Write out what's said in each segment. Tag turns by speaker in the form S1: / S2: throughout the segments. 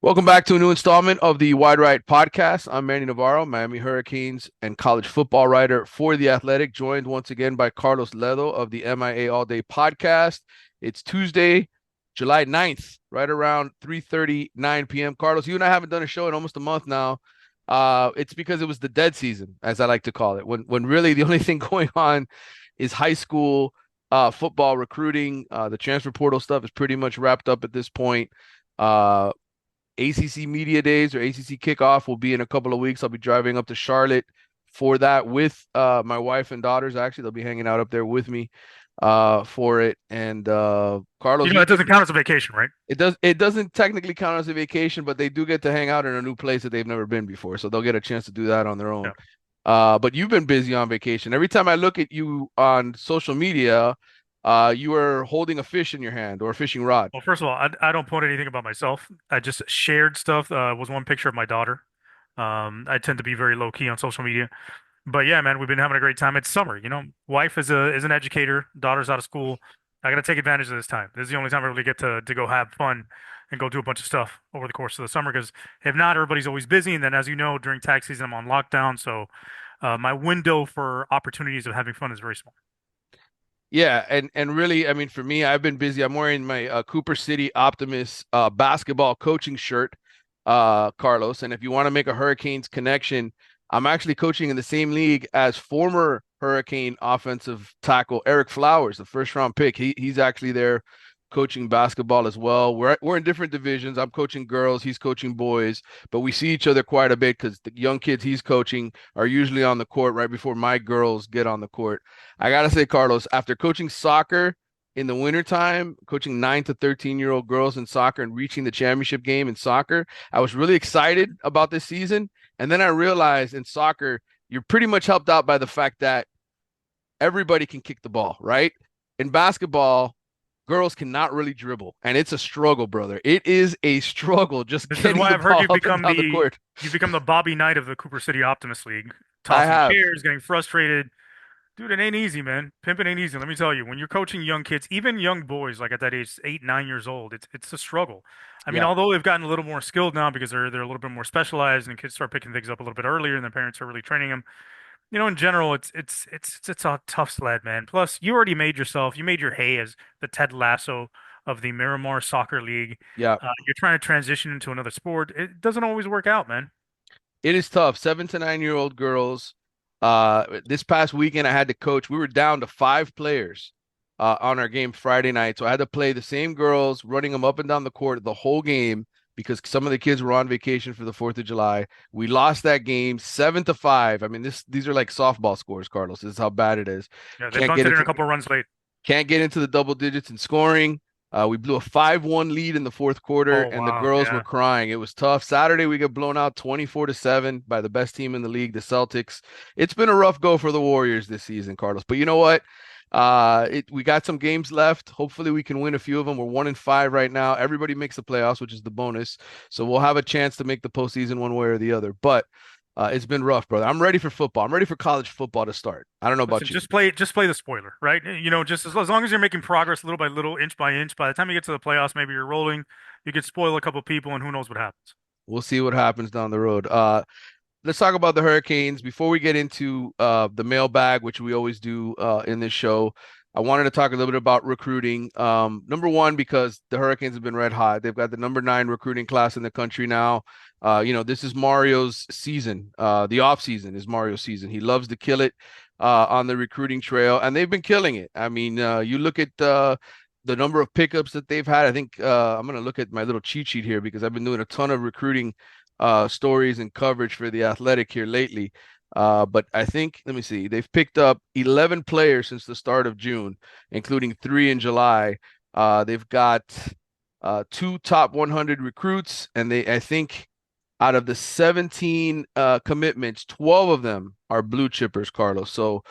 S1: Welcome back to a new installment of the Wide Right Podcast. I'm Manny Navarro, Miami Hurricanes and college football writer for The Athletic, joined once again by Carlos Ledo of the MIA All Day Podcast. It's Tuesday, July 9th, right around 3:39 p.m. Carlos, you and I haven't done a show in almost a month now. It's because it was the dead season, as I like to call it, when really the only thing going on is high school football recruiting. The transfer portal stuff is pretty much wrapped up at this point. Uh, ACC Media Days or ACC Kickoff will be in a couple of weeks. I'll be driving up to Charlotte for that with my wife and daughters. Actually, they'll be hanging out up there with me for it. And Carlos,
S2: That doesn't count as a vacation, right?
S1: it doesn't technically count as a vacation, but they do get to hang out in a new place that they've never been before, so they'll get a chance to do that on their own.
S2: Yeah.
S1: But you've been busy on vacation. Every time I look at you on social media, you are holding a fish in your hand or a fishing rod.
S2: Well, first of all, I don't put anything about myself. I just shared stuff. Was one picture of my daughter. I tend to be very low key on social media, but yeah, man, we've been having a great time. It's summer, Wife is an educator. Daughter's out of school. I got to take advantage of this time. This is the only time I really get to go have fun and go do a bunch of stuff over the course of the summer. Because if not, everybody's always busy. And then, as you know, during tax season, I'm on lockdown, so my window for opportunities of having fun is very small.
S1: Yeah, and really, I mean, for me, I've been busy. I'm wearing my Cooper City Optimist basketball coaching shirt, Carlos. And if you want to make a Hurricanes connection, I'm actually coaching in the same league as former Hurricane offensive tackle Eric Flowers, the first round pick. He's actually there coaching basketball as well. We're in different divisions. I'm coaching girls, he's coaching boys, but we see each other quite a bit because the young kids he's coaching are usually on the court right before my girls get on the court. I gotta say, Carlos, after coaching soccer in the wintertime, coaching 9 to 13-year-old girls in soccer and reaching the championship game in soccer, I was really excited about this season. And then I realized in soccer, you're pretty much helped out by the fact that everybody can kick the ball, right? In basketball, girls cannot really dribble, and it's a struggle, brother. It is a struggle just
S2: This is
S1: getting
S2: why
S1: the
S2: I've heard
S1: ball up and down the court.
S2: you've become the Bobby Knight of the Cooper City Optimist League,
S1: I
S2: tossing
S1: have.
S2: chairs, getting frustrated. Dude, it ain't easy, man. Pimping ain't easy. Let me tell you, when you're coaching young kids, even young boys, like at that age, 8, 9 years old, it's a struggle. I mean,
S1: Yeah.
S2: although they've gotten a little more skilled now because they're a little bit more specialized and kids start picking things up a little bit earlier and their parents are really training them. In general, it's a tough sled, man. Plus, you made your hay as the Ted Lasso of the Miramar Soccer League.
S1: Yeah.
S2: You're trying to transition into another sport. It doesn't always work out, man.
S1: It is tough. 7 to 9-year-old girls. This past weekend, I had to coach. We were down to 5 players on our game Friday night. So I had to play the same girls, running them up and down the court the whole game because some of the kids were on vacation for the 4th of July. We lost that game 7-5. I mean, these are like softball scores, Carlos. This is how bad it is.
S2: Yeah, they
S1: Can't get
S2: bunted in
S1: into
S2: a couple runs late.
S1: Can't get into the double digits in scoring. We blew a 5-1 lead in the fourth quarter,
S2: Oh
S1: and the
S2: wow,
S1: girls were
S2: yeah.
S1: crying. It was tough. Saturday, we got blown out 24-7 by the best team in the league, the Celtics. It's been a rough go for the Warriors this season, Carlos. But you know what? We got some games left. Hopefully, we can win a few of them. We're 1-5 right now. Everybody makes the playoffs, which is the bonus. So we'll have a chance to make the postseason one way or the other. But it's been rough, brother. I'm ready for football. I'm ready for college football to start. I don't know
S2: Listen,
S1: about you.
S2: just play the spoiler, right? Just as long as you're making progress little by little, inch by inch. By the time you get to the playoffs, maybe you're rolling. You could spoil a couple people, and who knows what happens.
S1: We'll see what happens down the road. Let's talk about the Hurricanes before we get into the mailbag, which we always do in this show. I wanted to talk a little bit about recruiting. Number one, because the Hurricanes have been red hot. They've got the number 9 recruiting class in the country now. This is Mario's season. The off season is Mario's season. He loves to kill it on the recruiting trail, and they've been killing it. I mean, you look at the number of pickups that they've had. I think I'm going to look at my little cheat sheet here because I've been doing a ton of recruiting stories and coverage for the Athletic here lately. But I think, let me see, they've picked up 11 players since the start of June, including 3 in July. They've got 2 top 100 recruits, and I think out of the 17 commitments, 12 of them are blue chippers, Carlos. So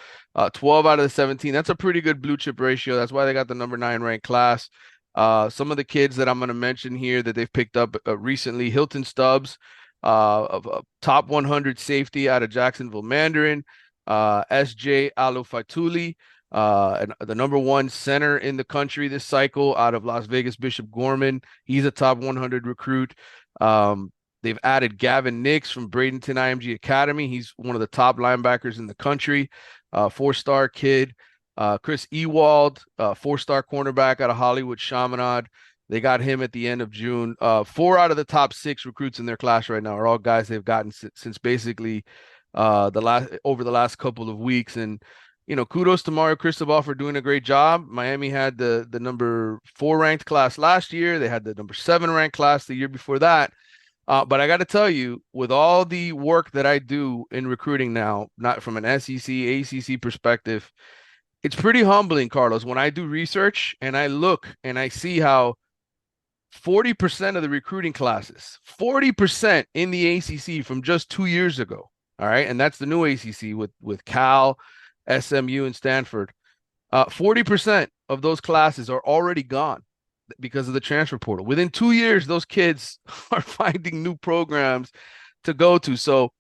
S1: 12 out of the 17, that's a pretty good blue chip ratio. That's why they got the number 9 ranked class. Some of the kids that I'm going to mention here that they've picked up recently, Hilton Stubbs, of a top 100 safety out of Jacksonville Mandarin, SJ Alufatuli, and the number 1 center in the country this cycle out of Las Vegas Bishop Gorman. He's a top 100 recruit. Um, they've added Gavin Nix from Bradenton IMG Academy. He's one of the top linebackers in the country, four-star kid. Chris Ewald, four-star cornerback out of Hollywood Chaminade. They got him at the end of June. Four out of the top six recruits in their class right now are all guys they've gotten since basically the last couple of weeks. And kudos to Mario Cristobal for doing a great job. Miami had the number 4 ranked class last year. They had the number 7 ranked class the year before that. But I got to tell you, with all the work that I do in recruiting now, not from an SEC, ACC perspective, it's pretty humbling, Carlos, when I do research and I look and I see how 40% of the recruiting classes, 40% in the ACC from just 2 years ago. All right. And that's the new ACC with Cal, SMU, and Stanford. 40% of those classes are already gone because of the transfer portal. Within 2 years, those kids are finding new programs to go to. So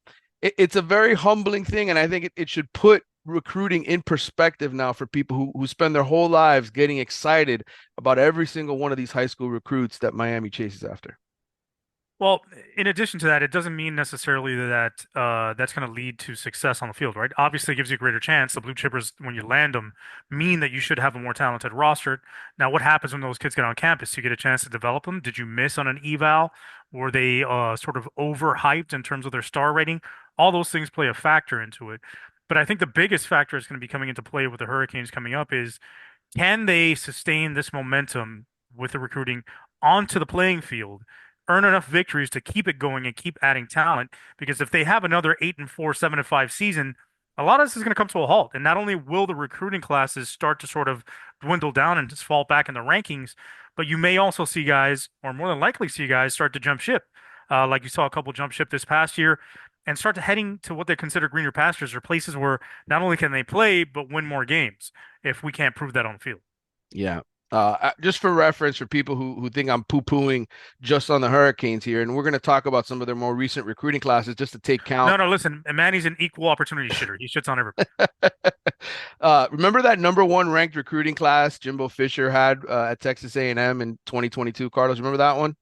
S1: it's a very humbling thing. And I think it should put recruiting in perspective now for people who spend their whole lives getting excited about every single one of these high school recruits that Miami chases after.
S2: Well, in addition to that, it doesn't mean necessarily that that's going to lead to success on the field, right? Obviously, it gives you a greater chance. The blue chippers, when you land them, mean that you should have a more talented roster. Now, what happens when those kids get on campus? You get a chance to develop them. Did you miss on an eval? Were they sort of overhyped in terms of their star rating? All those things play a factor into it. But I think the biggest factor is going to be coming into play with the Hurricanes coming up is can they sustain this momentum with the recruiting onto the playing field, earn enough victories to keep it going and keep adding talent? Because if they have another 8-4, 7-5 season, a lot of this is going to come to a halt. And not only will the recruiting classes start to sort of dwindle down and just fall back in the rankings, but you may also see guys, or more than likely see guys, start to jump ship. Like you saw a couple jump ship this past year and start to heading to what they consider greener pastures or places where not only can they play, but win more games if we can't prove that on the field.
S1: Yeah. Just for reference for people who think I'm poo-pooing just on the Hurricanes here, and we're going to talk about some of their more recent recruiting classes just to take count.
S2: No, no, listen, Manny's an equal opportunity shitter. He shits on everybody.
S1: Remember that number 1 ranked recruiting class Jimbo Fisher had at Texas A&M in 2022, Carlos? Remember that one?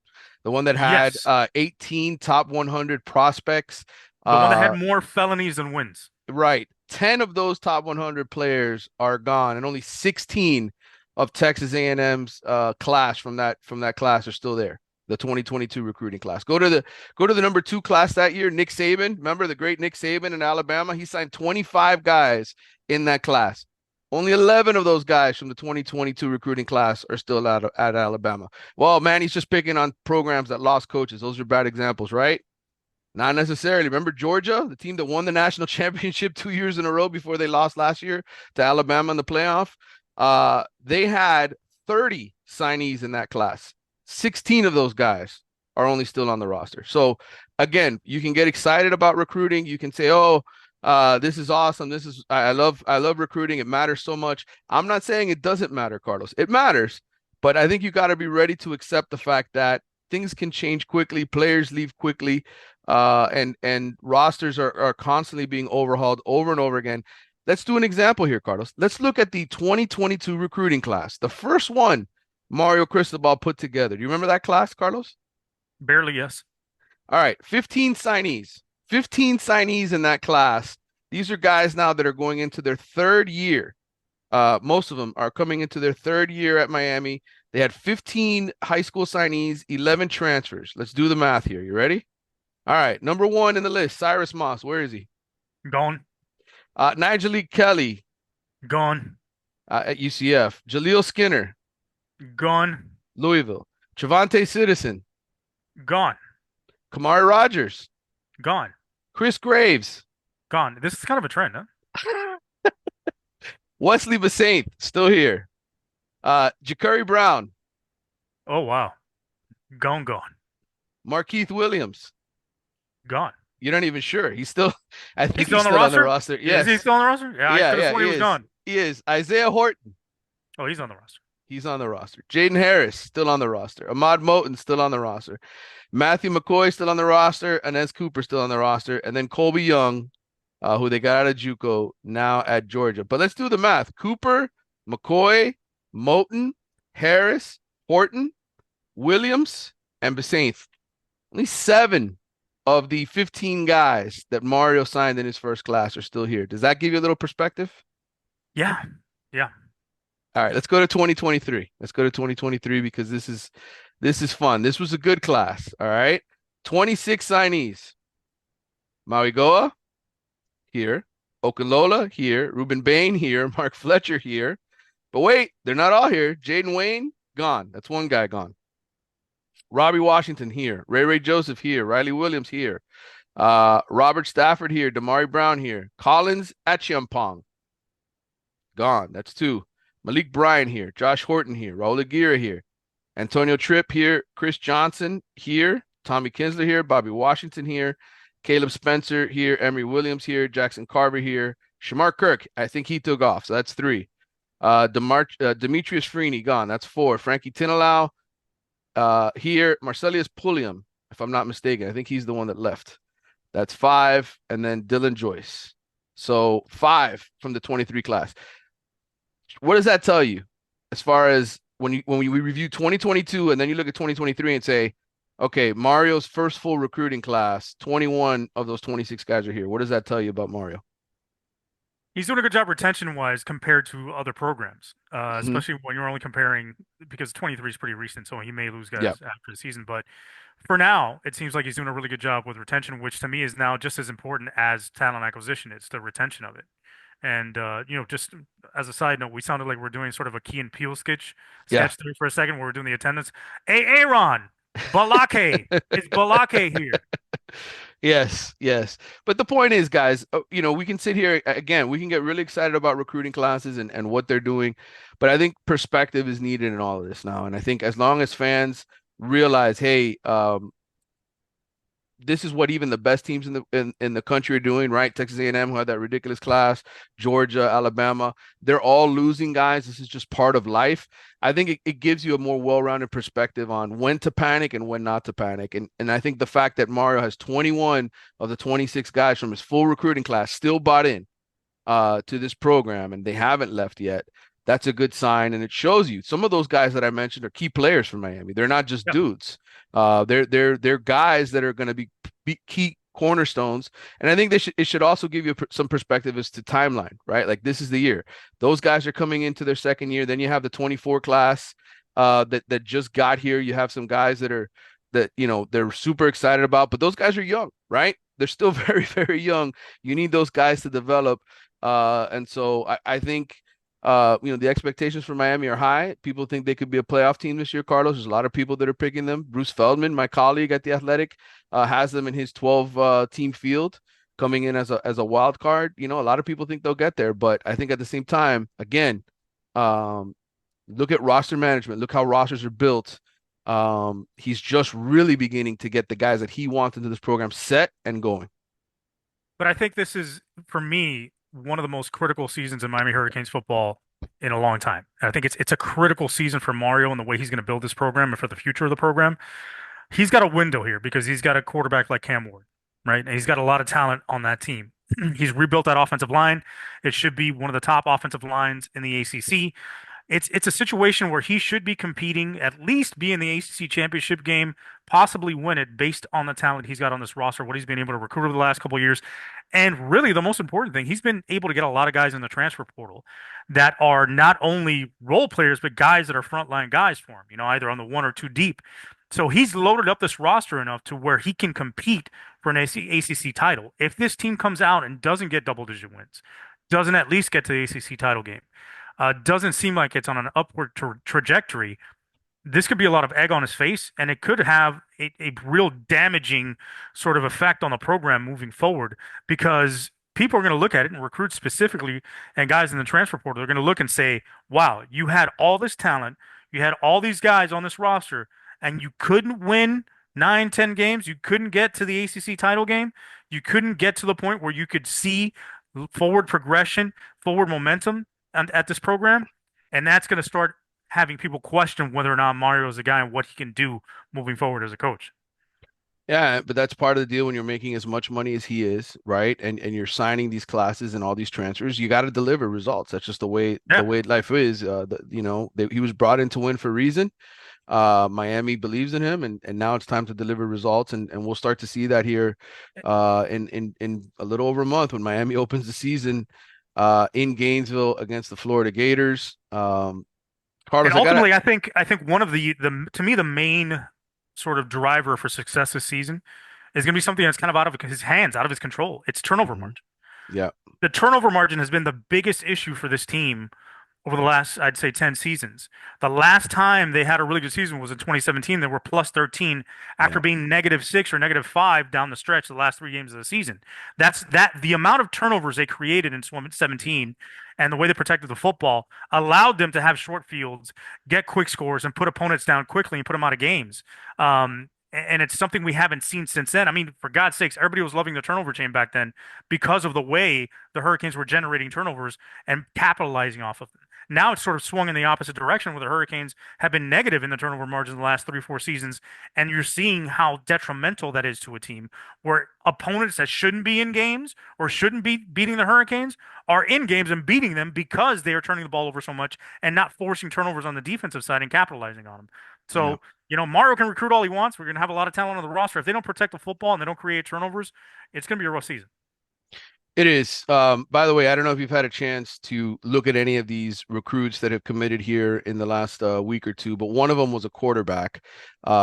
S1: The one that had
S2: Yes,
S1: 18 top 100 prospects.
S2: the one that had
S1: Uh,
S2: more felonies than wins.
S1: right. 10 of those top 100 players are gone, and only 16 of Texas A&M's class from that class are still there. The 2022 recruiting class. Go to the number 2 class that year, Nick Saban. Remember the great Nick Saban in Alabama? He signed 25 guys in that class. Only 11 of those guys from the 2022 recruiting class are still at Alabama. Well, man, he's just picking on programs that lost coaches. Those are bad examples, right? Not necessarily. Remember Georgia, the team that won the national championship 2 years in a row before they lost last year to Alabama in the playoff? They had 30 signees in that class. 16 of those guys are only still on the roster. So again, you can get excited about recruiting. You can say, "Oh, this is awesome. I love recruiting. It matters so much." I'm not saying it doesn't matter, Carlos. It matters, but I think you got to be ready to accept the fact that things can change quickly, players leave quickly, and rosters are constantly being overhauled over and over again. Let's do an example here, Carlos. Let's look at the 2022 recruiting class, the first one Mario Cristobal put together. Do you remember that class, Carlos?
S2: Barely, yes.
S1: All right, 15 signees. 15 signees in that class. These are guys now that are going into their third year. Most of them are coming into their third year at Miami. They had 15 high school signees, 11 transfers. Let's do the math here. You ready? All right, number 1 in the list, Cyrus Moss. Where is he?
S2: Gone,
S1: Nigel Kelly
S2: gone,
S1: at UCF. Jaleel Skinner,
S2: gone,
S1: Louisville. Trevante Citizen,
S2: gone,
S1: Kamari Rogers,
S2: gone,
S1: Chris Graves,
S2: gone. This is kind of a trend, huh?
S1: Wesley Basaint, still here. Ja'Curry Brown,
S2: Oh, wow. Gone, gone,
S1: Markeith Williams.
S2: gone.
S1: You're not even sure. He's still, I
S2: He's
S1: think
S2: still
S1: he's
S2: on the
S1: still on the
S2: roster?
S1: roster.
S2: Is he
S1: Yes.
S2: still on the roster? Yeah, I
S1: Yeah,
S2: could have
S1: yeah,
S2: sworn he
S1: he
S2: was
S1: is.
S2: gone.
S1: He is. Isaiah Horton,
S2: Oh, he's on the roster.
S1: he's on the roster. Jaden Harris, still on the roster. Ahmad Moten, still on the roster. Matthew McCoy, still on the roster. Inez Cooper, still on the roster. And then Colby Young, who they got out of JUCO, now at Georgia. But let's do the math. Cooper, McCoy, Moten, Harris, Horton, Williams, and Basaint. Only 7 of the 15 guys that Mario signed in his first class are still here. Does that give you a little perspective?
S2: Yeah. Yeah.
S1: All right, let's go to 2023. Let's go to 2023 because this is fun. This was a good class. All right. 26 signees. Maui Goa here. Okunlola here. Ruben Bain here. Mark Fletcher here. But wait, they're not all here. Jaden Wayne, gone. That's one guy gone. Robbie Washington here. Ray Joseph here. Riley Williams here. Robert Stafford here. Damari Brown here. Collins Achiampong, gone. That's 2. Malik Bryan here. Josh Horton here. Raul Aguirre here. Antonio Tripp here. Chris Johnson here. Tommy Kinsler here. Bobby Washington here. Caleb Spencer here. Emery Williams here. Jackson Carver here. Shamar Kirk, I think he took off. So that's 3. Demetrius Freeney, gone. That's 4. Frankie Tinalau here. Marcelius Pulliam, if I'm not mistaken. I think he's the one that left. That's 5. And then Dylan Joyce. So 5 from the 23 class. What does that tell you as far as when we review 2022 and then you look at 2023 and say, okay, Mario's first full recruiting class, 21 of those 26 guys are here. What does that tell you about Mario?
S2: He's doing a good job retention wise compared to other programs,
S1: Hmm.
S2: especially when you're only comparing because 23 is pretty recent, so he may lose
S1: Yeah,
S2: guys after the season. But for now, it seems like he's doing a really good job with retention, which to me is now just as important as talent acquisition. It's the retention of it. And just as a side note, we sounded like we're doing sort of a Key and Peele
S1: yeah.
S2: sketch there for a second where we're doing the attendance. Hey, Aaron, Balake, is Balake here?
S1: Yes, yes. But the point is, guys, we can sit here again, we can get really excited about recruiting classes and what they're doing, but I think perspective is needed in all of this now. And I think as long as fans realize, hey, this is what even the best teams in the country are doing, right? Texas A&M, who had that ridiculous class, Georgia, Alabama, they're all losing guys. This is just part of life. I think it gives you a more well-rounded perspective on when to panic and when not to panic. And I think the fact that Mario has 21 of the 26 guys from his full recruiting class still bought in to this program and they haven't left yet. That's a good sign, and it shows you some of those guys that I mentioned are key players for Miami. They're not just
S2: Yeah.
S1: dudes. They're guys that are going to be key cornerstones. And I think it should also give you some perspective as to timeline, right? Like this is the year. Those guys are coming into their second year. Then you have the 24 class that just got here. You have some guys that they're super excited about, but those guys are young, right? They're still very, very young. You need those guys to develop. And so I think the expectations for Miami are high. People think they could be a playoff team this year, Carlos. There's a lot of people that are picking them. Bruce Feldman, my colleague at The Athletic, has them in his 12 team field coming in as a wild card. A lot of people think they'll get there, but I think at the same time, again, um, look at roster management. Look how rosters are built. He's just really beginning to get the guys that he wants into this program set and going.
S2: But I think this is, for me, one of the most critical seasons in Miami Hurricanes football in a long time. And I think it's a critical season for Mario and the way he's going to build this program and for the future of the program. He's got a window here because he's got a quarterback like Cam Ward, right? And he's got a lot of talent on that team. He's rebuilt that offensive line. It should be one of the top offensive lines in the ACC. It's a situation where he should be competing, at least be in the ACC championship game, possibly win it based on the talent he's got on this roster, what he's been able to recruit over the last couple of years. And really, the most important thing, he's been able to get a lot of guys in the transfer portal that are not only role players, but guys that are frontline guys for him, either on the 1 or 2 deep. So he's loaded up this roster enough to where he can compete for an ACC title. If this team comes out and doesn't get double-digit wins, doesn't at least get to the ACC title game, doesn't seem like it's on an upward trajectory, this could be a lot of egg on his face, and it could have a real damaging sort of effect on the program moving forward because people are going to look at it and recruit specifically, and guys in the transfer portal, they're going to look and say, wow, you had all this talent, you had all these guys on this roster, and you couldn't win 9, 10 games, you couldn't get to the ACC title game, you couldn't get to the point where you could see forward progression, forward momentum at this program, and that's going to start having people question whether or not Mario is a guy and what he can do moving forward as a coach.
S1: Yeah, but that's part of the deal when you're making as much money as he is, right? And you're signing these classes and all these transfers, you got to deliver results. That's just the way
S2: Yeah,
S1: life is. He was brought in to win for a reason. Miami believes in him, and now it's time to deliver results, and we'll start to see that here in a little over a month when Miami opens the season in Gainesville against the Florida Gators.
S2: And
S1: Carlos, I gotta.
S2: ultimately, I think one of the to me the main sort of driver for success this season is going to be something that's kind of out of his hands, out of his control. It's turnover
S1: Mhm.
S2: margin.
S1: Yeah,
S2: The turnover margin has been the biggest issue for this team over the last, I'd say, 10 seasons. The last time they had a really good season was in 2017. They were plus 13 after
S1: yeah,
S2: being -6 or -5 down the stretch the last 3 games of the season. The amount of turnovers they created in 17 and the way they protected the football allowed them to have short fields, get quick scores, and put opponents down quickly and put them out of games. And it's something we haven't seen since then. I mean, for God's sakes, everybody was loving the turnover chain back then because of the way the Hurricanes were generating turnovers and capitalizing off of them. Now it's sort of swung in the opposite direction where the Hurricanes have been negative in the turnover margin the last 3, 4 seasons. And you're seeing how detrimental that is to a team where opponents that shouldn't be in games or shouldn't be beating the Hurricanes are in games and beating them because they are turning the ball over so much and not forcing turnovers on the defensive side and capitalizing on them.
S1: yeah.
S2: So, Mario can recruit all he wants. We're going to have a lot of talent on the roster. If they don't protect the football and they don't create turnovers, it's going to be a rough season.
S1: It is. By the way, I don't know if you've had a chance to look at any of these recruits that have committed here in the last week or two, but one of them was a quarterback.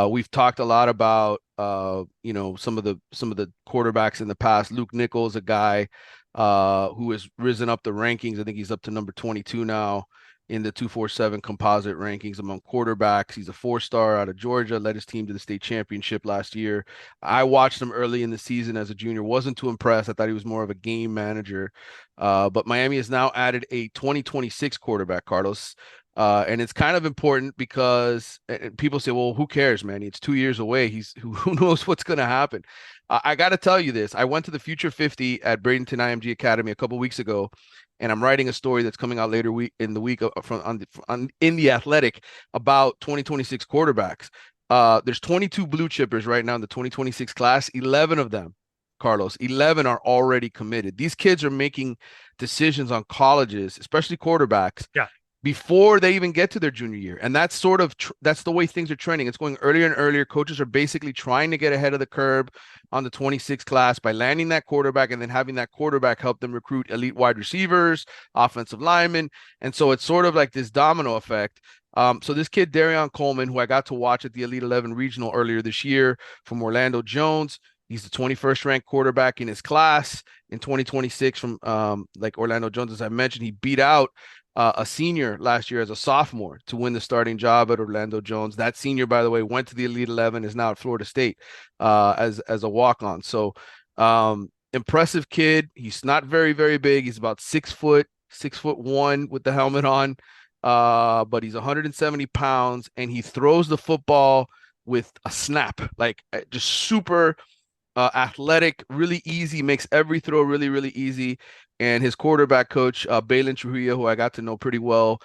S1: We've talked a lot about some of the quarterbacks in the past. Luke Nichols, a guy who has risen up the rankings. I think he's up to number 22 now in the 247 composite rankings among quarterbacks. He's a four-star out of Georgia, led his team to the state championship last year. I watched him early in the season as a junior, wasn't too impressed. I thought he was more of a game manager. But Miami has now added a 2026 quarterback, Carlos. And it's kind of important because people say, well, who cares, man? It's 2 years away. Who knows what's going to happen? I got to tell you this. I went to the Future 50 at Bradenton IMG Academy a couple weeks ago, and I'm writing a story that's coming out later in the week in the Athletic about 2026 quarterbacks. There's 22 blue chippers right now in the 2026 class. 11 of them, Carlos, 11 are already committed. These kids are making decisions on colleges, especially quarterbacks,
S2: Yeah.
S1: before they even get to their junior year. And that's sort of that's the way things are trending. It's going earlier and earlier. Coaches are basically trying to get ahead of the curve on the 26 class by landing that quarterback and then having that quarterback help them recruit elite wide receivers, offensive linemen. And so it's sort of like this domino effect. So this kid, Dereon Coleman, who I got to watch at the Elite 11 regional earlier this year from Orlando Jones, he's the 21st ranked quarterback in his class in 2026 from like Orlando Jones, as I mentioned. He beat out a senior last year as a sophomore to win the starting job at Orlando Jones. That senior, by the way, went to the Elite 11, is now at Florida State as a walk on. So impressive kid. He's not very, very big. He's about 6 foot, 6'1" with the helmet on. But he's 170 pounds and he throws the football with a snap, like just super athletic, really easy, makes every throw really, really easy. And his quarterback coach, Balin Trujillo, who I got to know pretty well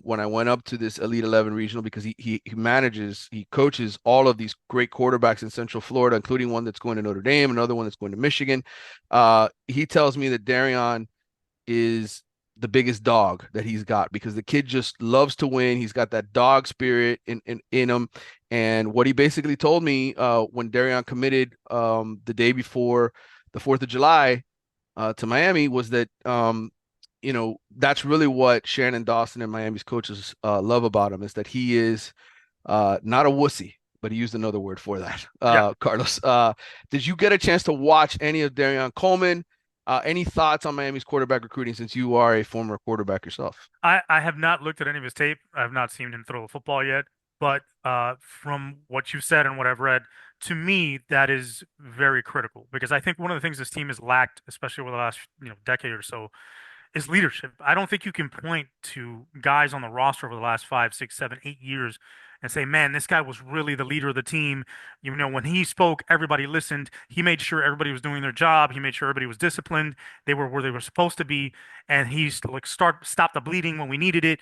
S1: when I went up to this Elite 11 regional, because he coaches all of these great quarterbacks in Central Florida, including one that's going to Notre Dame, another one that's going to Michigan. He tells me that Dereon is the biggest dog that he's got because the kid just loves to win. He's got that dog spirit in him. And what he basically told me when Dereon committed the day before the 4th of July to Miami was that that's really what Shannon Dawson and Miami's coaches love about him, is that he is not a wussy, but he used another word for that.
S2: Yeah.
S1: Carlos, did you get a chance to watch any of Dereon Coleman? Any thoughts on Miami's quarterback recruiting since you are a former quarterback yourself?
S2: I have not looked at any of his tape. I have not seen him throw the football yet. But from what you've said and what I've read, to me, that is very critical because I think one of the things this team has lacked, especially over the last decade or so, is leadership. I don't think you can point to guys on the roster over the last 5, 6, 7, 8 years and say, man, this guy was really the leader of the team. When he spoke, everybody listened. He made sure everybody was doing their job. He made sure everybody was disciplined. They were where they were supposed to be. And he's like stop the bleeding when we needed it.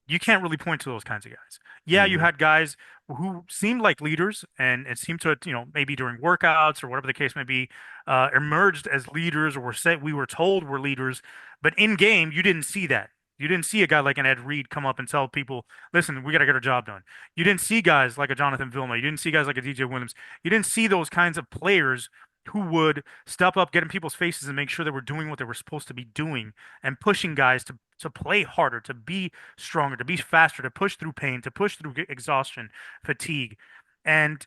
S2: You can't really point to those kinds of guys. Yeah, you
S1: Hmm.
S2: had guys who seemed like leaders and it seemed to, maybe during workouts or whatever the case may be, emerged as leaders or we were told were leaders, but in game, you didn't see that. You didn't see a guy like an Ed Reed come up and tell people, listen, we got to get our job done. You didn't see guys like a Jonathan Vilma. You didn't see guys like a DJ Williams. You didn't see those kinds of players who would step up, get in people's faces, and make sure they were doing what they were supposed to be doing and pushing guys to play harder, to be stronger, to be faster, to push through pain, to push through exhaustion, fatigue. And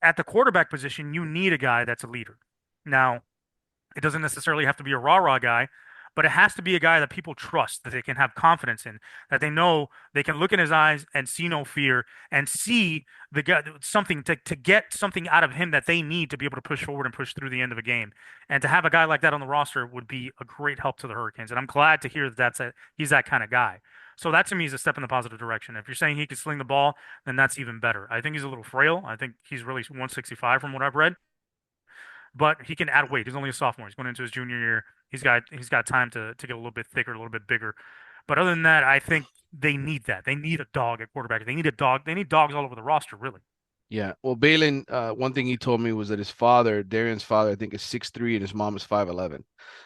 S2: at the quarterback position, you need a guy that's a leader. Now, it doesn't necessarily have to be a rah-rah guy, but it has to be a guy that people trust, that they can have confidence in, that they know they can look in his eyes and see no fear and see the guy something to get something out of him that they need to be able to push forward and push through the end of a game. And to have a guy like that on the roster would be a great help to the Hurricanes. And I'm glad to hear that he's that kind of guy. So that to me is a step in the positive direction. If you're saying he can sling the ball, then that's even better. I think he's a little frail. I think he's really 165 from what I've read, but he can add weight. He's only a sophomore. He's going into his junior year. He's got time to get a little bit thicker, a little bit bigger. But other than that, I think they need that. They need a dog at quarterback. They need a dog. They need dogs all over the roster, really.
S1: Yeah. Well, Balin, one thing he told me was that his father, Darion's father, I think is 6'3" and his mom is 5'11".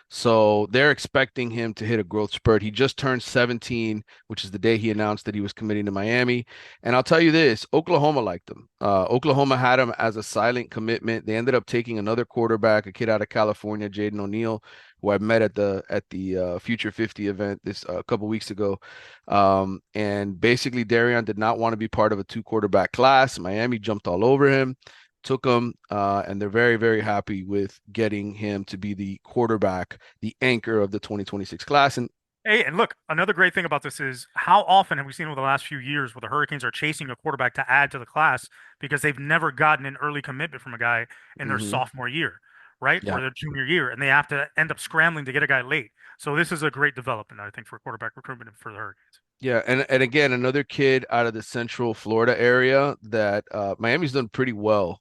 S1: So they're expecting him to hit a growth spurt. He just turned 17, which is the day he announced that he was committing to Miami. And I'll tell you this, Oklahoma liked him. Oklahoma had him as a silent commitment. They ended up taking another quarterback, a kid out of California, Jaden O'Neal, who I met at the Future 50 event this a couple weeks ago. And basically, Dereon did not want to be part of a two quarterback class. Miami jumped all over him, took him, and they're very, very happy with getting him to be the quarterback, the anchor of the 2026 class. And
S2: Hey, and look, another great thing about this is how often have we seen over the last few years where the Hurricanes are chasing a quarterback to add to the class because they've never gotten an early commitment from a guy in their
S1: mhm,
S2: sophomore year, right?
S1: yeah.
S2: Or their junior year, and they have to end up scrambling to get a guy late. So this is a great development, I think, for quarterback recruitment for the Hurricanes.
S1: Yeah, and again, another kid out of the Central Florida area that Miami's done pretty well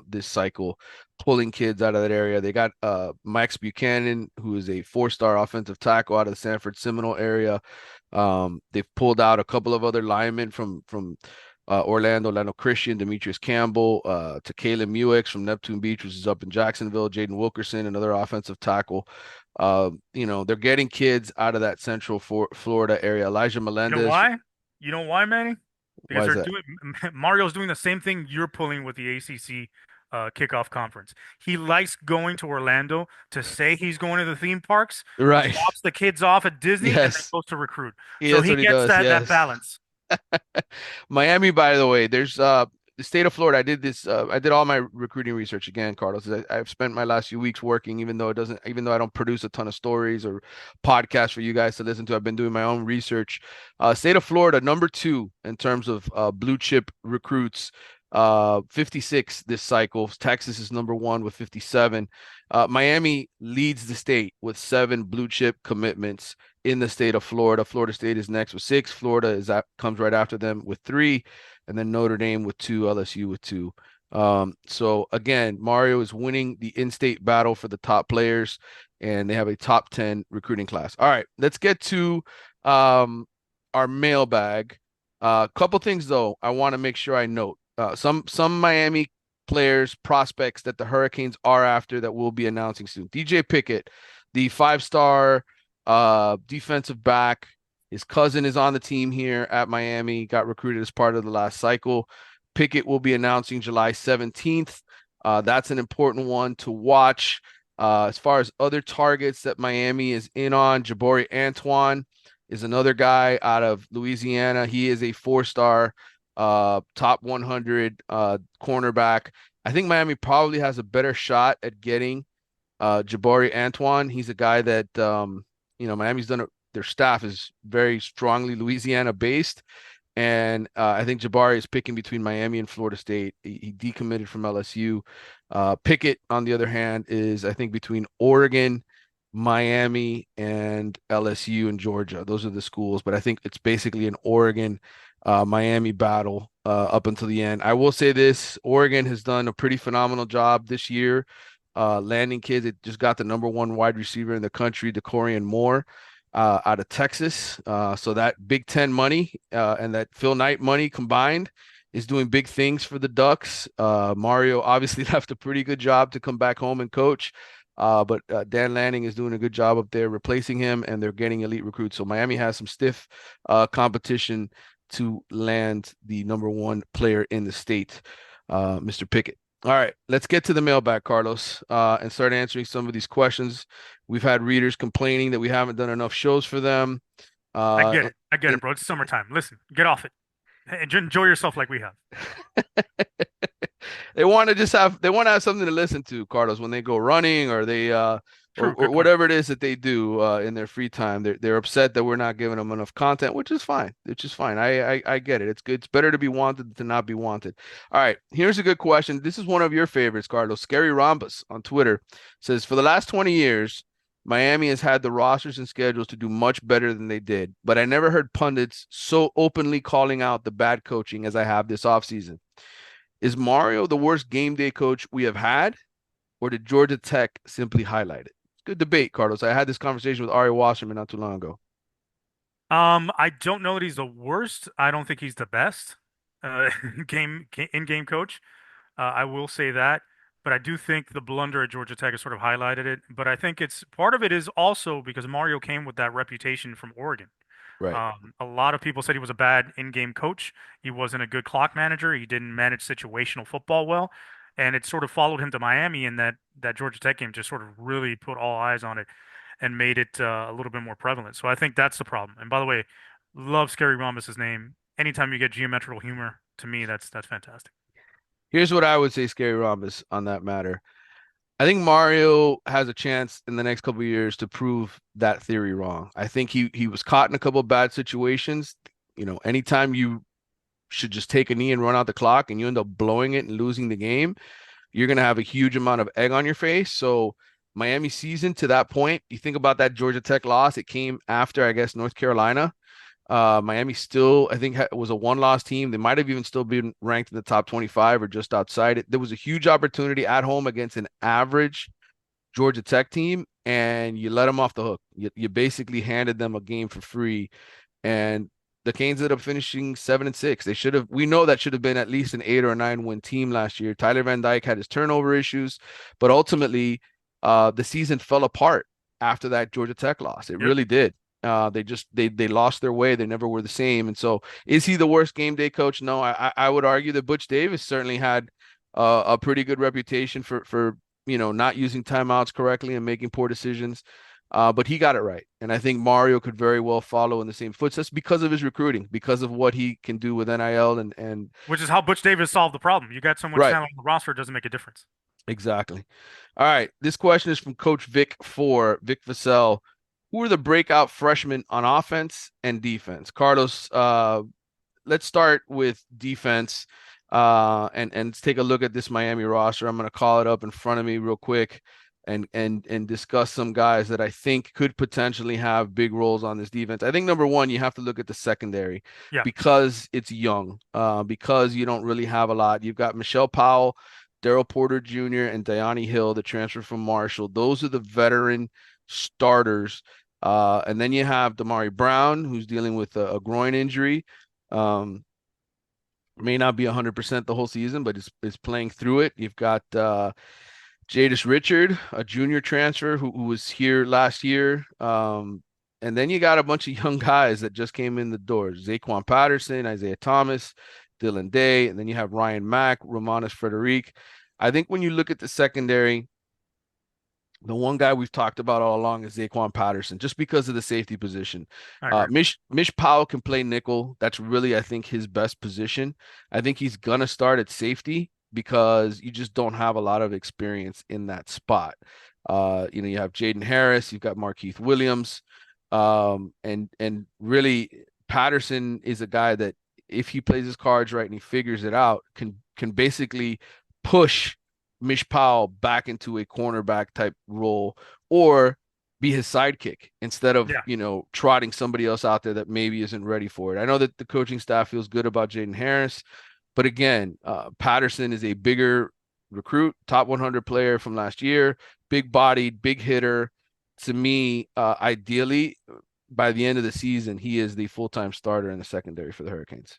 S1: this cycle, pulling kids out of that area. They got Max Buchanan, who is a four-star offensive tackle out of the Sanford Seminole area. They've pulled out a couple of other linemen from Orlando Christian, Demetrius Campbell, to Caleb Muex from Neptune Beach, which is up in Jacksonville, Jaden Wilkerson, another offensive tackle. They're getting kids out of that Central Florida area. Elijah
S2: You know
S1: Melendez,
S2: why? You know why, Manny?
S1: why
S2: Because
S1: is
S2: they're
S1: that?
S2: doing Mario's doing the same thing you're pulling with the ACC kickoff conference. He likes going to Orlando to say he's going to the theme parks,
S1: Right.
S2: drops the kids off at Disney, and then
S1: Yes.
S2: goes to recruit.
S1: Yeah,
S2: So
S1: that's
S2: he
S1: what he
S2: gets
S1: does.
S2: that
S1: Yes.
S2: balance.
S1: Miami, by the way, there's the state of Florida. I did all my recruiting research again, Carlos. I've spent my last few weeks working, even though I don't produce a ton of stories or podcasts for you guys to listen to. I've been doing my own research. State of Florida, number two in terms of blue chip recruits. 56 this cycle. Texas is number one with 57. Miami leads the state with 7 blue chip commitments in the state of Florida. Florida State is next with 6. Comes right after them with 3, and then Notre Dame with 2, LSU with 2. So again, Mario is winning the in-state battle for the top players, and they have a top 10 recruiting class. All right, let's get to our mailbag. Couple things though, I want to make sure I note. Some Miami players, prospects that the Hurricanes are after that we'll be announcing soon. DJ Pickett, the 5-star defensive back. His cousin is on the team here at Miami, got recruited as part of the last cycle. Pickett will be announcing July 17th. That's an important one to watch. As far as other targets that Miami is in on, Jabari Antoine is another guy out of Louisiana. He is a 4-star top 100 cornerback. I think Miami probably has a better shot at getting Jabari Antoine. He's a guy that Miami's their staff is very strongly Louisiana based, and I think Jabari is picking between Miami and Florida State. He decommitted from LSU. Pickett, on the other hand, is I think between Oregon, Miami, and LSU and Georgia. Those are the schools, but I think it's basically an Oregon Miami battle up until the end. I will say this: Oregon has done a pretty phenomenal job this year landing kids. It just got the number one wide receiver in the country, DeCorian Moore, out of Texas. So that Big Ten money and that Phil Knight money combined is doing big things for the Ducks. Mario obviously left a pretty good job to come back home and coach. But Dan Lanning is doing a good job up there replacing him, and they're getting elite recruits. So Miami has some stiff competition to land the number one player in the state, Mr. Pickett. All right, let's get to the mailbag, Carlos, and start answering some of these questions. We've had readers complaining that we haven't done enough shows for them.
S2: I
S1: Uh,
S2: get it. I get it,
S1: and
S2: bro. It's summertime. Listen, get off it. Enjoy yourself like we have.
S1: they want to have something to listen to, Carlos, when they go running or they
S2: True.
S1: or
S2: Good point.
S1: whatever it is that they do in their free time. They're upset that we're not giving them enough content, which is fine. Which is fine. I get it. It's good. It's better to be wanted than to not be wanted. All right, here's a good question. This is one of your favorites, Carlos. Scary Rhombus on Twitter says, for the last 20 years, Miami has had the rosters and schedules to do much better than they did, but I never heard pundits so openly calling out the bad coaching as I have this offseason. Is Mario the worst game day coach we have had, or did Georgia Tech simply highlight it? Good debate, Carlos. I had this conversation with Ari Wasserman not too long ago.
S2: I don't know that he's the worst. I don't think he's the best uh, in-game coach. I will say that, but I do think the blunder at Georgia Tech has sort of highlighted it. But I think it's part of it is also because Mario came with that reputation from Oregon.
S1: Right.
S2: A lot of people said he was a bad in-game coach. He wasn't a good clock manager. He didn't manage situational football well, and it sort of followed him to Miami. And that Georgia Tech game just sort of really put all eyes on it and made it a little bit more prevalent. So I think that's the problem. And by the way, love Scary Rhombus's name. Anytime you get geometrical humor, to me, that's fantastic.
S1: Here's what I would say, Scary Rhombus, on that matter. I think Mario has a chance in the next couple of years to prove that theory wrong. I think he was caught in a couple of bad situations. Anytime you should just take a knee and run out the clock and you end up blowing it and losing the game, you're going to have a huge amount of egg on your face. So Miami season to that point, you think about that Georgia Tech loss, it came after, I guess, North Carolina. Miami still, I think, was a one-loss team. They might have even still been ranked in the top 25 or just outside it. There was a huge opportunity at home against an average Georgia Tech team, and you let them off the hook. You basically handed them a game for free, and the Canes ended up finishing 7-6. They should have. We know that should have been at least an 8 or 9 win team last year. Tyler Van Dyke had his turnover issues, but ultimately, the season fell apart after that Georgia Tech loss. It
S2: Yep.
S1: really did. They lost their way. They never were the same. And so, is he the worst game day coach? No, I would argue that Butch Davis certainly had a pretty good reputation for not using timeouts correctly and making poor decisions. But he got it right. And I think Mario could very well follow in the same footsteps because of his recruiting, because of what he can do with NIL and
S2: Which is how Butch Davis solved the problem. You got so much
S1: right,
S2: talent on the roster, it doesn't make a difference.
S1: exactly. All right. This question is from Coach Vic Vassell. Who are the breakout freshmen on offense and defense? Carlos, let's start with defense. And take a look at this Miami roster. I'm going to call it up in front of me real quick and discuss some guys that I think could potentially have big roles on this defense. I think number one, you have to look at the secondary
S2: Yeah.
S1: because it's young, because you don't really have a lot. You've got Michelle Powell, Daryl Porter Jr., and Diani Hill, the transfer from Marshall. Those are the veteran starters. And then you have Damari Brown, who's dealing with a groin injury. May not be 100% the whole season, but is playing through it. You've got Jadis Richard, a junior transfer who was here last year. And then you got a bunch of young guys that just came in the doors. Zaquan Patterson, Isaiah Thomas, Dylan Day, and then you have Ryan Mack, Romanis Frederic. I think when you look at the secondary, the one guy we've talked about all along is Zaquan Patterson, just because of the safety position.
S2: I agree.
S1: Mish Powell can play nickel. That's really, I think, his best position. I think he's gonna start at safety because you just don't have a lot of experience in that spot. You have Jaden Harris, you've got Markeith Williams, and really Patterson is a guy that if he plays his cards right and he figures it out, can basically push Mish Powell back into a cornerback type role or be his sidekick instead of,
S2: Yeah.
S1: trotting somebody else out there that maybe isn't ready for it. I know that the coaching staff feels good about Jaden Harris, but again, Patterson is a bigger recruit, top 100 player from last year, big bodied, big hitter. To me, ideally, by the end of the season, he is the full-time starter in the secondary for the Hurricanes.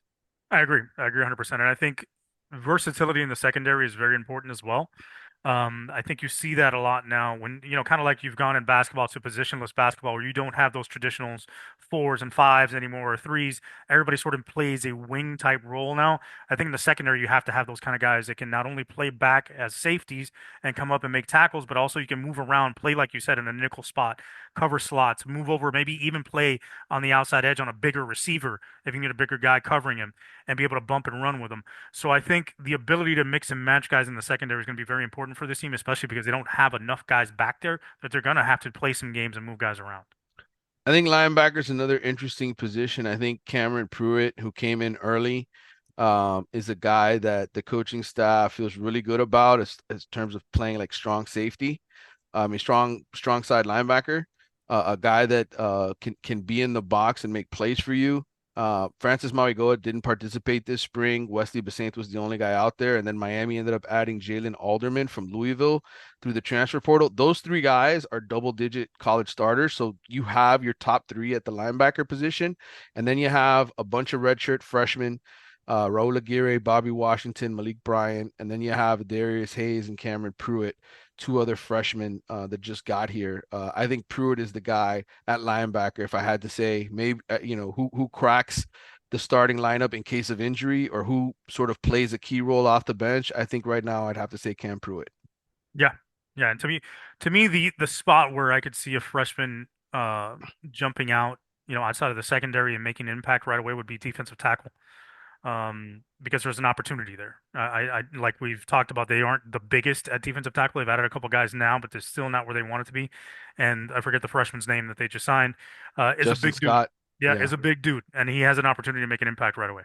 S2: I agree. I agree 100%. And I think versatility in the secondary is very important as well. I think you see that a lot now when, kind of like you've gone in basketball to positionless basketball where you don't have those traditional fours and fives anymore or threes. Everybody sort of plays a wing type role now. I think in the secondary, you have to have those kind of guys that can not only play back as safeties and come up and make tackles, but also you can move around, play, like you said, in a nickel spot, cover slots, move over, maybe even play on the outside edge on a bigger receiver if you can get a bigger guy covering him and be able to bump and run with him. So I think the ability to mix and match guys in the secondary is going to be very important for this team, especially because they don't have enough guys back there that they're going to have to play some games and move guys around.
S1: I think linebacker is another interesting position. I think Cameron Pruitt, who came in early, is a guy that the coaching staff feels really good about as terms of playing like strong safety. I mean, strong side linebacker, a guy that can be in the box and make plays for you. Francis Mauigoa didn't participate this spring. Wesley Bissainthe was the only guy out there, and then Miami ended up adding Jalen Alderman from Louisville through the transfer portal. Those three guys are double-digit college starters, so you have your top three at the linebacker position, and then you have a bunch of redshirt freshmen. Raul Aguirre, Bobby Washington, Malik Bryant, and then you have Darius Hayes and Cameron Pruitt, two other freshmen that just got here. I think Pruitt is the guy at linebacker. If I had to say, maybe who cracks the starting lineup in case of injury or who sort of plays a key role off the bench, I think right now I'd have to say Cam Pruitt.
S2: Yeah, yeah, and to me, the spot where I could see a freshman jumping out, outside of the secondary and making an impact right away would be defensive tackle. Because there's an opportunity there. I like we've talked about, they aren't the biggest at defensive tackle. They've added a couple guys now, but they're still not where they want it to be. And I forget the freshman's name that they just signed. Is a
S1: Justin
S2: big dude.
S1: Scott,
S2: Yeah,
S1: yeah.
S2: is a big dude, and he has an opportunity to make an impact right away.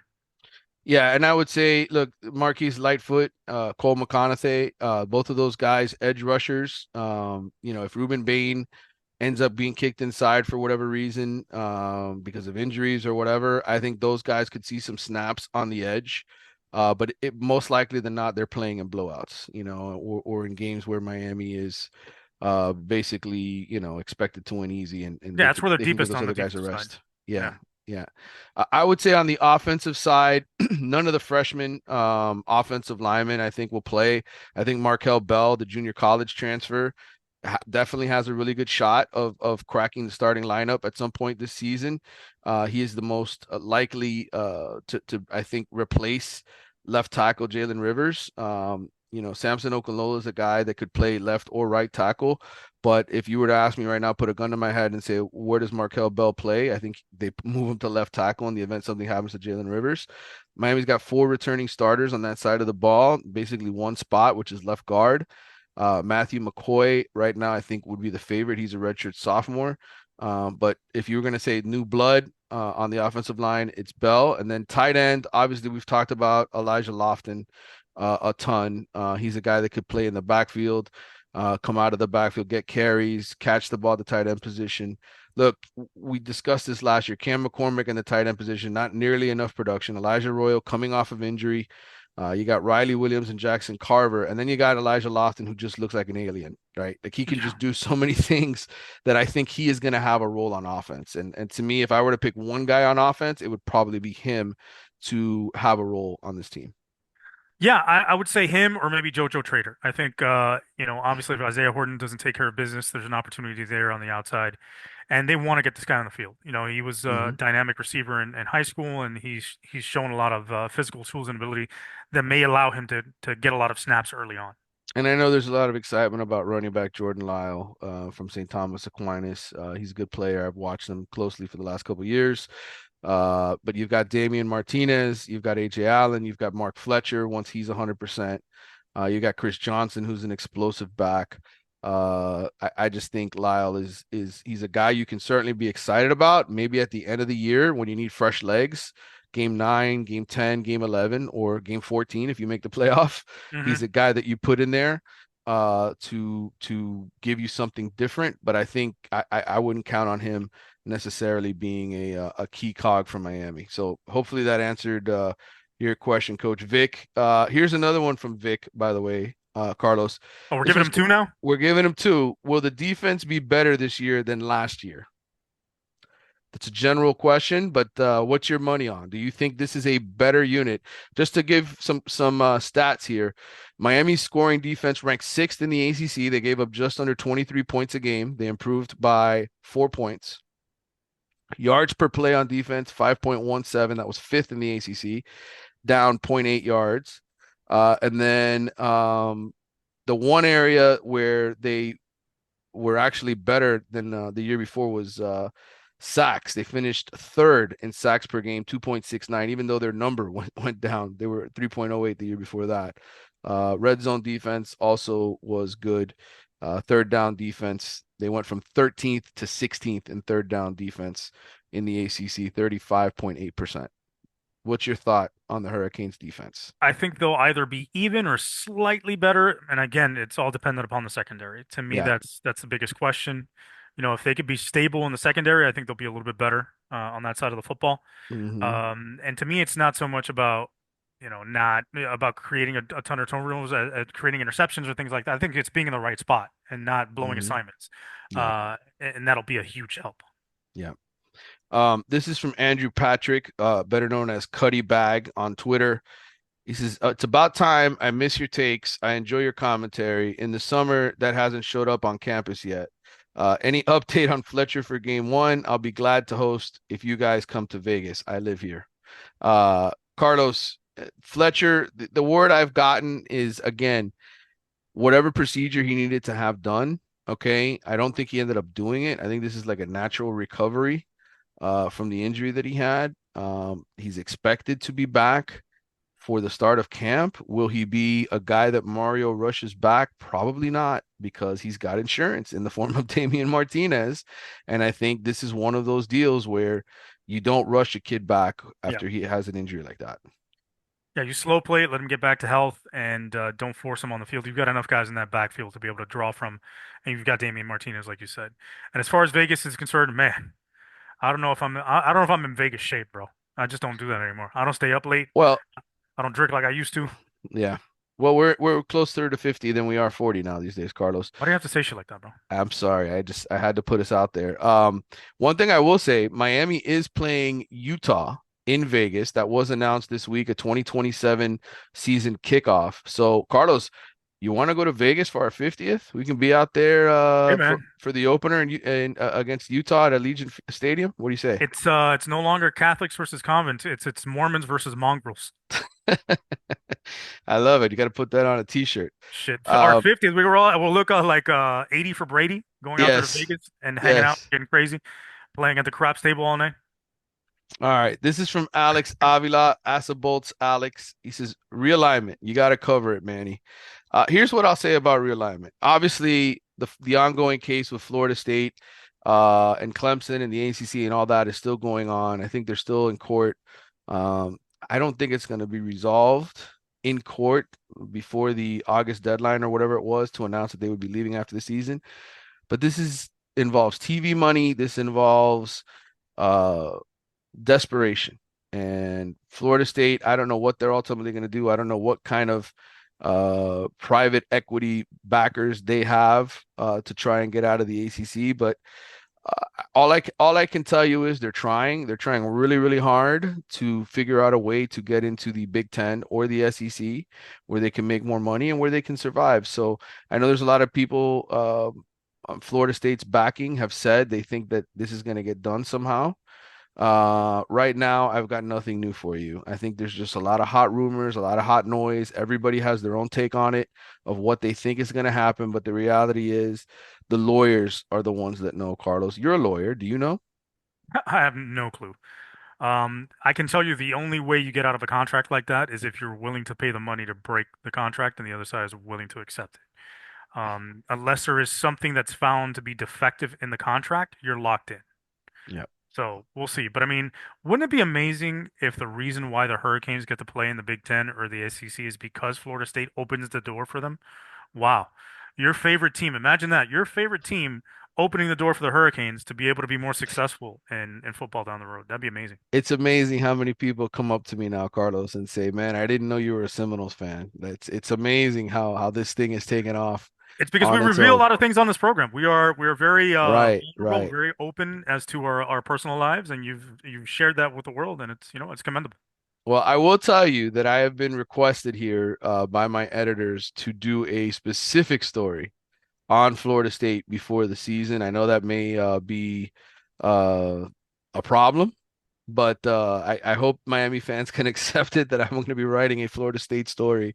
S1: Yeah, and I would say, look, Marquise Lightfoot, Cole McConaughey, both of those guys, edge rushers. If Ruben Bain ends up being kicked inside for whatever reason, because of injuries or whatever, I think those guys could see some snaps on the edge. But most likely than not, they're playing in blowouts, or in games where Miami is basically, expected to win easy, and
S2: Yeah, that's where they're
S1: they can give
S2: deepest
S1: those
S2: on the
S1: other guys a
S2: defensive side.
S1: rest.
S2: Yeah.
S1: Yeah, yeah. I would say on the offensive side, none of the freshmen offensive linemen I think will play. I think Markel Bell, the junior college transfer, definitely has a really good shot of cracking the starting lineup at some point this season. He is the most likely to I think replace left tackle Jalen Rivers. Samson Okunlola is a guy that could play left or right tackle. But if you were to ask me right now, put a gun to my head and say, where does Markel Bell play? I think they move him to left tackle in the event something happens to Jalen Rivers. Miami's got four returning starters on that side of the ball, basically one spot, which is left guard. Matthew McCoy right now, I think, would be the favorite. He's a redshirt sophomore. But if you were going to say new blood on the offensive line, it's Bell. And then tight end, obviously, we've talked about Elijah Lofton a ton. He's a guy that could play in the backfield, come out of the backfield, get carries, catch the ball at the tight end position. Look, we discussed this last year. Cam McCormick in the tight end position, not nearly enough production. Elijah Royal coming off of injury. You got Riley Williams and Jackson Carver, and then you got Elijah Lofton, who just looks like an alien, right? Like he can
S2: Yeah.
S1: just do so many things that I think he is going to have a role on offense. And to me, if I were to pick one guy on offense, it would probably be him to have a role on this team.
S2: Yeah, I would say him or maybe JoJo Trader. I think, obviously if Isaiah Horton doesn't take care of business, there's an opportunity there on the outside. And they want to get this guy on the field. He was a
S1: Mm-hmm.
S2: dynamic receiver in high school, and he's shown a lot of physical tools and ability that may allow him to get a lot of snaps early on.
S1: And I know there's a lot of excitement about running back Jordan Lyle from St. Thomas Aquinas. He's a good player. I've watched him closely for the last couple of years. But you've got Damian Martinez, you've got AJ Allen, you've got Mark Fletcher once he's 100%. You got Chris Johnson, who's an explosive back. I just think Lyle is he's a guy you can certainly be excited about. Maybe at the end of the year when you need fresh legs, game 9, game 10, game 11, or game 14 if you make the playoff.
S2: Hmm.
S1: He's a guy that you put in there to give you something different. But I think I wouldn't count on him necessarily being a key cog for Miami. So hopefully that answered your question, Coach Vic. Here's another one from Vic, by the way, Carlos.
S2: Oh, we're
S1: This
S2: giving
S1: was
S2: him two now?
S1: we're giving him two. Will the defense be better this year than last year? That's a general question, but what's your money on? Do you think this is a better unit? Just to give some stats here, Miami's scoring defense ranked sixth in the ACC. They gave up just under 23 points a game. They improved by 4 points. Yards per play on defense, 5.17. That was fifth in the ACC, down zero point 0.8 yards. And then the one area where they were actually better than the year before was sacks. They finished third in sacks per game, 2.69, even though their number went down. They were 3.08 the year before that. Red zone defense also was good. Third down defense, they went from 13th to 16th in third down defense in the ACC, 35.8%. What's your thought on the Hurricanes defense?
S2: I think they'll either be even or slightly better. And again, it's all dependent upon the secondary. To me,
S1: Yeah.
S2: that's the biggest question. If they could be stable in the secondary, I think they'll be a little bit better on that side of the football.
S1: Hmm.
S2: And to me, it's not so much about, not about creating a ton of turnovers, creating interceptions or things like that. I think it's being in the right spot and not blowing
S1: Hmm.
S2: assignments.
S1: Yeah.
S2: And that'll be a huge help.
S1: Yeah. This is from Andrew Patrick, better known as Cuddy Bag on Twitter. He says, it's about time. I miss your takes. I enjoy your commentary. In the summer, that hasn't showed up on campus yet. Any update on Fletcher for game one? I'll be glad to host if you guys come to Vegas. I live here. Carlos, Fletcher, the word I've gotten is, again, whatever procedure he needed to have done. Okay. I don't think he ended up doing it. I think this is like a natural recovery from the injury that he had. He's expected to be back for the start of camp. Will he be a guy that Mario rushes back? Probably not, because he's got insurance in the form of Damian Martinez. And I think this is one of those deals where you don't rush a kid back
S2: Yeah.
S1: after he has an injury like that.
S2: Yeah, you slow play it, let him get back to health, and don't force him on the field. You've got enough guys in that backfield to be able to draw from, and you've got Damian Martinez, like you said. And as far as Vegas is concerned, man, I don't know if I'm in Vegas shape, bro. I just don't do that anymore. I don't stay up late.
S1: Well,
S2: I don't drink like I used to.
S1: yeah. Well, we're closer to 50 than we are 40 now these days, Carlos.
S2: Why do you have to say shit like that, bro?
S1: I'm sorry. I had to put us out there. One thing I will say, Miami is playing Utah in Vegas. That was announced this week, a 2027 season kickoff. So, Carlos, you want to go to Vegas for our 50th? We can be out there
S2: Hey,
S1: for
S2: man,
S1: the opener and against Utah at Allegiant Stadium. What do you say?
S2: it's no longer Catholics versus convents. It's Mormons versus mongrels.
S1: I love it. You got to put that on a t-shirt.
S2: Shit, our
S1: Uh,
S2: 50th, we'll look like 80 for Brady, going out there to
S1: yes,
S2: Vegas and hanging out,
S1: yes.
S2: getting crazy, playing at the craps table all night.
S1: All right. This is from Alex Avila, Bolts Alex. He says, realignment. You got to cover it, Manny. Here's what I'll say about realignment. Obviously, the ongoing case with Florida State and Clemson and the ACC and all that is still going on. I think they're still in court. Um, I don't think it's going to be resolved in court before the August deadline or whatever it was to announce that they would be leaving after the season. But this is involves TV money. This involves uh desperation. And Florida State, I don't know what they're ultimately going to do. I don't know what kind of private equity backers they have to try and get out of the ACC, but all I can tell you is they're trying. They're trying really, really hard to figure out a way to get into the Big Ten or the SEC, where they can make more money and where they can survive. So I know there's a lot of people on Florida State's backing have said they think that this is going to get done somehow. Right now, I've got nothing new for you. I think there's just a lot of hot rumors, a lot of hot noise. Everybody has their own take on it of what they think is going to happen. But the reality is, the lawyers are the ones that know, Carlos. You're a lawyer. Do you know?
S2: I have no clue. I can tell you the only way you get out of a contract like that is if you're willing to pay the money to break the contract and the other side is willing to accept it. Unless there is something that's found to be defective in the contract, you're locked in.
S1: Yeah.
S2: So we'll see. But I mean, wouldn't it be amazing if the reason why the Hurricanes get to play in the Big Ten or the SEC is because Florida State opens the door for them? Wow. Your favorite team, imagine that. Your favorite team opening the door for the Hurricanes to be able to be more successful in football down the road. That'd be amazing.
S1: It's amazing how many people come up to me now, Carlos, and say, "Man, I didn't know you were a Seminoles fan." It's amazing how this thing is taken off.
S2: It's because we
S1: on its
S2: reveal a
S1: own.
S2: lot of things on this program. We are very
S1: Right,
S2: vulnerable,
S1: right.
S2: very open as to our personal lives, and you've shared that with the world, and it's commendable.
S1: Well, I will tell you that I have been requested here by my editors to do a specific story on Florida State before the season. I know that may be uh, a problem, but I hope Miami fans can accept it that I'm going to be writing a Florida State story,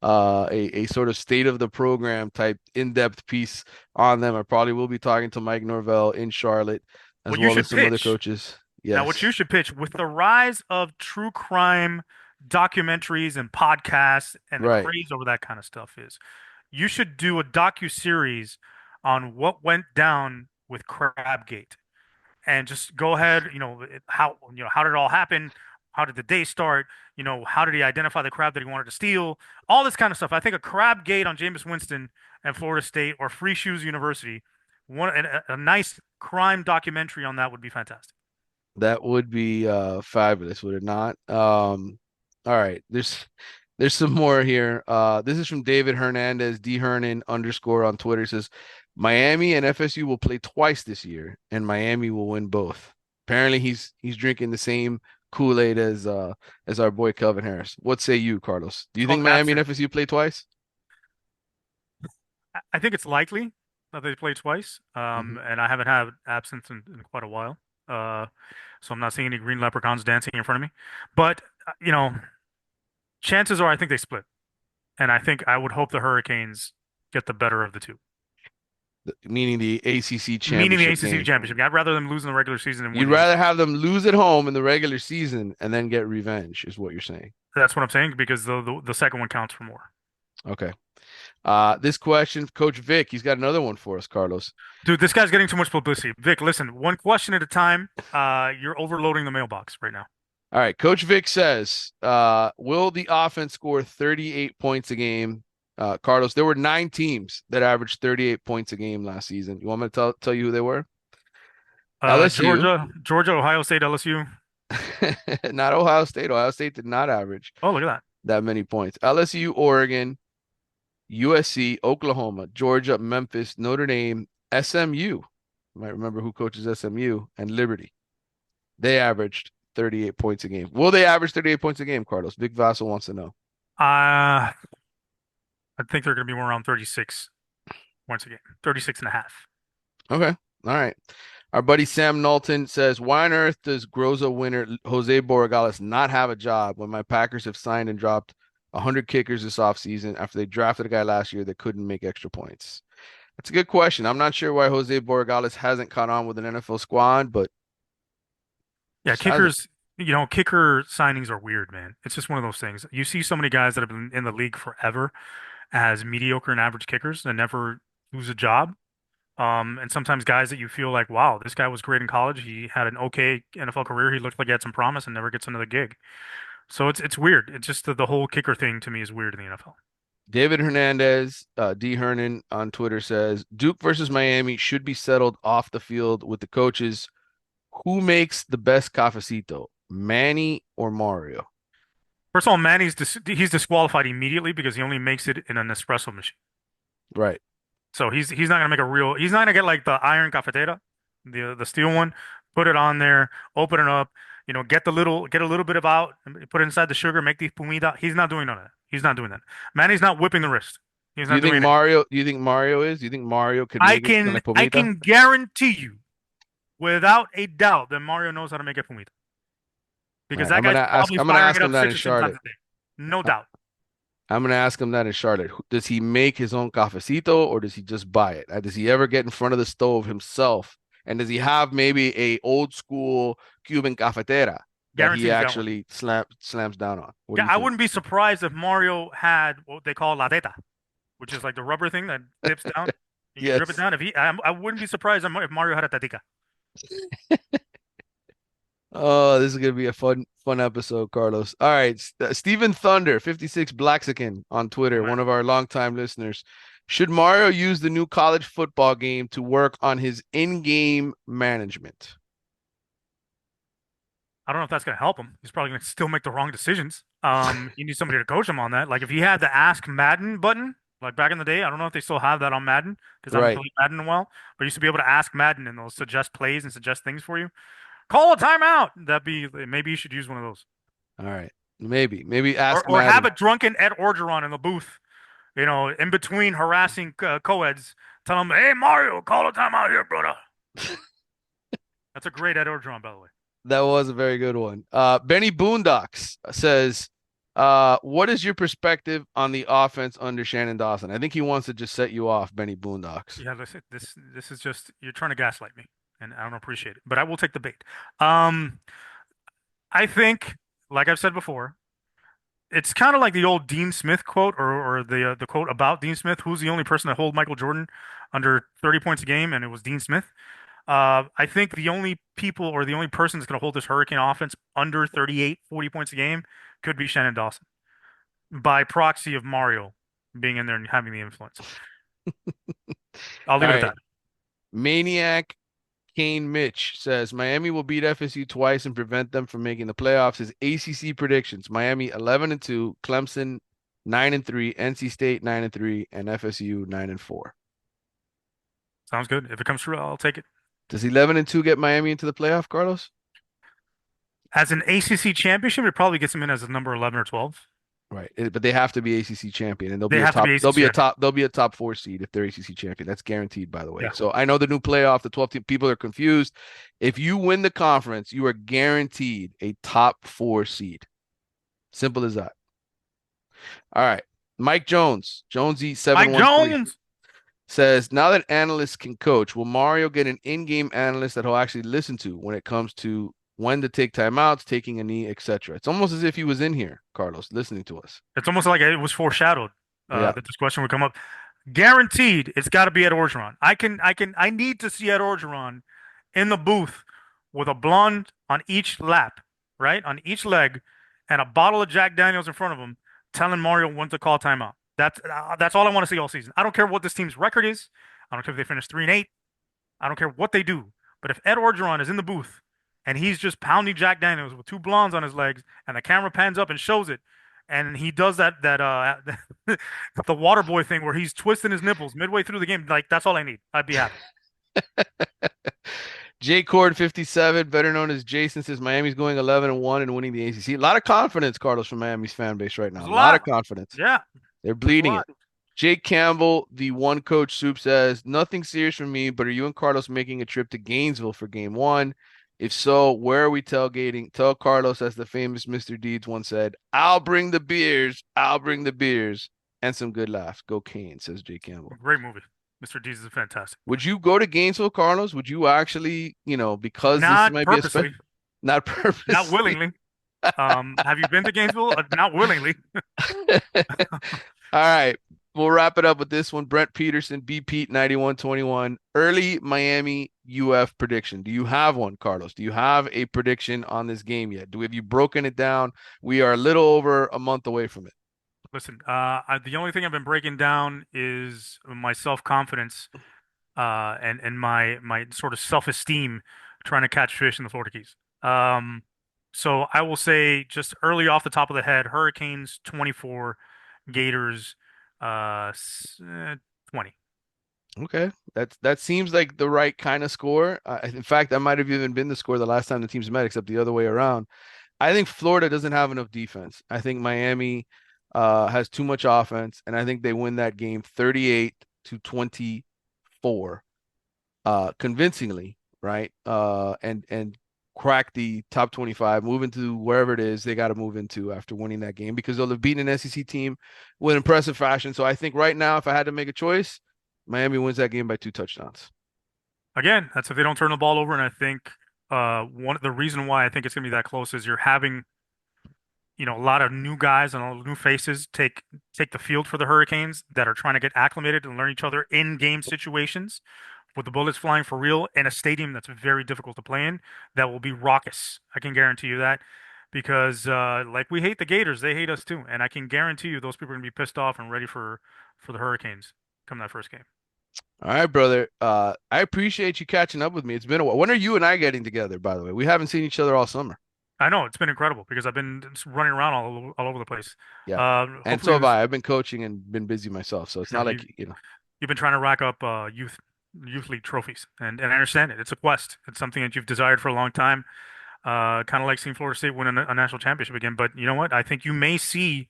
S1: a sort of state of the program type in-depth piece on them. I probably will be talking to Mike Norvell in Charlotte as
S2: What you
S1: well as
S2: should
S1: some other
S2: pitch
S1: coaches.
S2: Now, what you
S1: Yes,
S2: should pitch with the rise of true crime documentaries and podcasts and the
S1: right.
S2: craze over that kind of stuff is you should do a docu-series on what went down with Crabgate and just go ahead, how did it all happen? How did the day start? How did he identify the crab that he wanted to steal? All this kind of stuff. I think a Crabgate on Jameis Winston and Florida State or Free Shoes University, a nice crime documentary on that would be fantastic.
S1: That would be fabulous, would it not? All right, there's some more here. This is from David Hernandez, D Hernan underscore on Twitter. He says Miami and FSU will play twice this year, and Miami will win both. Apparently, he's drinking the same Kool-Aid as our boy Kelvin Harris. What say you, Carlos? Do
S2: It's
S1: you
S2: called
S1: think Miami and
S2: absinthe.
S1: FSU play twice?
S2: I think it's likely that they play twice.
S1: Hmm.
S2: And I haven't had absinthe in quite a while. Uh, so I'm not seeing any green leprechauns dancing in front of me. But, chances are I think they split. And I would hope the Hurricanes get the better of the two,
S1: Meaning the ACC
S2: meaning the
S1: championship
S2: ACC
S1: game.
S2: championship. I'd rather them lose in the regular season and win
S1: You'd
S2: the
S1: rather
S2: ACC.
S1: have them lose at home in the regular season and then get revenge, is what you're saying.
S2: That's what I'm saying because the second one counts for more.
S1: Okay. This question, Coach Vic, he's got another one for us, Carlos.
S2: Dude, this guy's getting too much publicity. Vic, listen, one question at a time. You're overloading the mailbox right now.
S1: All right, Coach Vic says, will the offense score 38 points a game? Carlos, there were 9 teams that averaged 38 points a game last season. You want me to tell you who they were? LSU,
S2: Georgia, Ohio State, LSU.
S1: not Ohio State. Ohio State did not average
S2: Oh, look at that.
S1: that many points. LSU, Oregon, USC, Oklahoma, Georgia, Memphis, Notre Dame, SMU. You might remember who coaches SMU, and Liberty. They averaged 38 points a game. Will they average 38 points a game, Carlos? Big Vassal wants to know.
S2: I think they're going to be more around 36 points a game, 36 and a half.
S1: Okay. All right. Our buddy Sam Knowlton says, why on earth does Groza winner Jose Borregales not have a job when my Packers have signed and dropped 100 kickers this offseason after they drafted a guy last year that couldn't make extra points? That's a good question. I'm not sure why Jose Borregales hasn't caught on with an NFL squad, but
S2: Yeah,
S1: just hasn't.
S2: kicker signings are weird, man. It's just one of those things. You see so many guys that have been in the league forever as mediocre and average kickers and never lose a job. And sometimes guys that you feel like, wow, this guy was great in college. He had an okay NFL career. He looked like he had some promise and never gets another gig. So it's weird. It's just the whole kicker thing to me is weird in the NFL.
S1: David Hernandez, D. Hernan on Twitter says Duke versus Miami should be settled off the field with the coaches. Who makes the best cafecito, Manny or Mario?
S2: First of all, he's disqualified immediately because he only makes it in an espresso machine.
S1: Right.
S2: So he's not gonna make a real. He's not gonna get like the iron cafetera, the steel one. Put it on there, open it up. Get a little bit of out, and put it inside the sugar, make the pumida. He's not doing none of that. He's not doing that. Manny's not whipping the wrist. He's
S1: Do you
S2: not
S1: think
S2: doing it.
S1: Mario? Do you think Mario is? Do you think Mario could make it con la
S2: I
S1: pomita?
S2: can guarantee you, without a doubt, that Mario knows how to make a pumida
S1: All
S2: because
S1: right.
S2: that guy's probably
S1: I'm gonna
S2: firing
S1: ask
S2: it
S1: him
S2: up
S1: that
S2: six
S1: in
S2: or seven times
S1: Charlotte.
S2: a day. No
S1: I-
S2: doubt.
S1: I'm gonna ask him that in Charlotte. Does he make his own cafecito or does he just buy it? Does he ever get in front of the stove himself? And does he have maybe a old school Cuban cafetera that
S2: Guarantee
S1: he
S2: he's got one.
S1: actually slams down on? What do
S2: Yeah,
S1: you
S2: I
S1: think?
S2: wouldn't be surprised if Mario had what they call la teta, which is like the rubber thing that dips down. You drip it
S1: Yes.
S2: down. I wouldn't be surprised if Mario had a tatica.
S1: Oh, this is gonna be a fun episode, Carlos. All right, Stephen Thunder, 56 Blaxican on
S2: Oh
S1: Twitter,
S2: man,
S1: one of our longtime listeners. Should Mario use the new college football game to work on his in-game management?
S2: I don't know if that's gonna help him. He's probably gonna still make the wrong decisions. He needs somebody to coach him on that. Like if he had the Ask Madden button, Like back in the day, I don't know if they still have that on Madden because I haven't
S1: Right.
S2: played Madden in a while, but you used to be able to ask Madden and they'll suggest plays and suggest things for you. Call a timeout. That'd be maybe you should use one of those.
S1: All right. Maybe ask
S2: Or have
S1: Madden.
S2: a drunken Ed Orgeron in the booth, in between harassing co-eds, tell him, "Hey Mario, call a timeout here, brother." That's a great Ed Orgeron, by the way.
S1: That was a very good one. Benny Boondocks says, what is your perspective on the offense under Shannon Dawson? I think he wants to just set you off, Benny Boondocks.
S2: Yeah, listen, this is just you're trying to gaslight me, and I don't appreciate it, but I will take the bait. Um, I think, like I've said before, it's kind of like the old Dean Smith quote, or the quote about Dean Smith, who's the only person to hold Michael Jordan under 30 points a game, and it was Dean Smith. I think the only people or the only person that's going to hold this Hurricane offense under 38, 40 points a game could be Shannon Dawson by proxy of Mario being in there and having the influence. I'll
S1: All
S2: leave it at
S1: right.
S2: that.
S1: Maniac Kane Mitch says Miami will beat FSU twice and prevent them from making the playoffs. His ACC predictions: Miami 11-2, Clemson 9-3, NC State 9-3, and FSU 9-4.
S2: Sounds good. If it comes true, I'll take it.
S1: Does 11-2 get Miami into the playoff, Carlos?
S2: As an ACC championship, it probably gets them in as a number 11 or 12.
S1: Right, but they have to be ACC champion, and they'll
S2: They
S1: be a
S2: have to
S1: top.
S2: be
S1: They'll
S2: ACC
S1: be a
S2: champion.
S1: top. They'll be a top four seed if they're ACC champion. That's guaranteed, by the way.
S2: Yeah.
S1: So I know the new playoff, the 12 team people are confused. If you win the conference, you are guaranteed a top four seed. Simple as that. All right, Mike Jones, Jonesy
S2: Mike
S1: 713
S2: Jones.
S1: says, now that analysts can coach, will Mario get an in-game analyst that he'll actually listen to when it comes to when to take timeouts, taking a knee, etc.? It's almost as if he was in here, Carlos, listening to us.
S2: It's almost like it was foreshadowed
S1: Yeah.
S2: that this question would come up. Guaranteed, it's got to be Ed Orgeron. I need to see Ed Orgeron in the booth with a blonde on each lap, right? On each leg, and a bottle of Jack Daniels in front of him, telling Mario when to call timeout. That's all I want to see all season. I don't care what this team's record is. I don't care if they finish 3-8. I don't care what they do. But if Ed Orgeron is in the booth and he's just pounding Jack Daniels with two blondes on his legs, and the camera pans up and shows it, and he does that the water boy thing where he's twisting his nipples midway through the game, like that's all I need. I'd be happy.
S1: J Cord 57, better known as Jason, says Miami's going 11-1 and winning the ACC. A lot of confidence, Carlos, from Miami's fan base right now.
S2: There's
S1: A
S2: a
S1: lot of
S2: lot.
S1: confidence.
S2: Yeah,
S1: They're
S2: there's a
S1: bleeding it.
S2: lot.
S1: Jake Campbell, the one coach soup, says nothing serious for me, but are you and Carlos making a trip to Gainesville for game one? If so, where are we tailgating? Tell Carlos, as the famous Mr. Deeds once said, I'll bring the beers, I'll bring the beers, and some good laughs. Go Cane, says Jake Campbell.
S2: Great movie. Mr. Deeds is fantastic.
S1: Would you go to Gainesville, Carlos? Would you actually, because this
S2: Not
S1: might be a special,
S2: purposely,
S1: not
S2: not
S1: purposely.
S2: willingly. Have you been to Gainesville? Not willingly.
S1: All right. We'll wrap it up with this one. Brent Peterson, B Pete 9121. Early Miami UF prediction. Do you have one, Carlos? Do you have a prediction on this game yet? Have you broken it down? We are a little over a month away from it.
S2: Listen, the only thing I've been breaking down is my self-confidence, and my sort of self-esteem trying to catch fish in the Florida Keys. So I will say just early off the top of the head, Hurricanes 24, Gators 20.
S1: Okay. That seems like the right kind of score. In fact, that might have even been the score the last time the teams met, except the other way around. I think Florida doesn't have enough defense. I think Miami has too much offense, and I think they win that game 38-24 convincingly, right? And crack the top 25, move into wherever it is they got to move into after winning that game because they'll have beaten an SEC team with impressive fashion. So I think right now, if I had to make a choice, Miami wins that game by 2 touchdowns.
S2: Again, that's if they don't turn the ball over. And I think the reason why I think it's going to be that close is you're having a lot of new guys and a lot of new faces take the field for the Hurricanes that are trying to get acclimated and learn each other in game situations with the bullets flying for real in a stadium that's very difficult to play in. That will be raucous. I can guarantee you that because like we hate the Gators, they hate us too, and I can guarantee you those people are gonna be pissed off and ready for the Hurricanes come that first game.
S1: All right, brother. I appreciate you catching up with me. It's been a while. When are you and I getting together, by the way? We haven't seen each other all summer.
S2: I know it's been incredible because I've been just running around all over the place.
S1: Yeah. And so
S2: Hopefully
S1: have
S2: this,
S1: I. I've been coaching and been busy myself. So it's
S2: you know,
S1: not like, you know,
S2: you've been trying to rack up youth league trophies, and I understand it. It's a quest. It's something that you've desired for a long time. Kind of like seeing Florida State win a national championship again. But you know what? I think you may see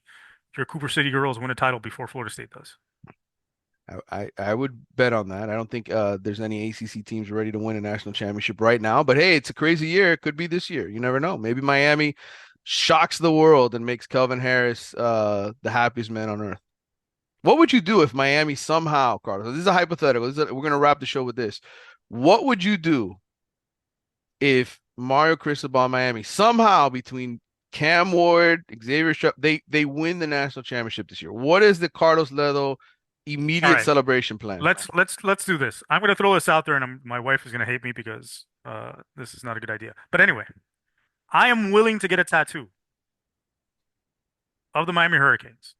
S2: your Cooper City girls win a title before Florida State does.
S1: I would bet on that. I don't think there's any ACC teams ready to win a national championship right now. But hey, it's a crazy year. It could be this year. You never know. Maybe Miami shocks the world and makes Kelvin Harris the happiest man on earth. What would you do if Miami somehow, Carlos? This is a hypothetical. We're going to wrap the show with this. What would you do if Mario Cristobal and Miami somehow between Cam Ward, Xavier Sharp, they win the national championship this year? What is the Carlos Ledo
S2: All
S1: immediate
S2: right,
S1: celebration plan?
S2: let's do this. I'm going to throw this out there, and my wife is going to hate me because this is not a good idea. But anyway, I am willing to get a tattoo of the Miami Hurricanes.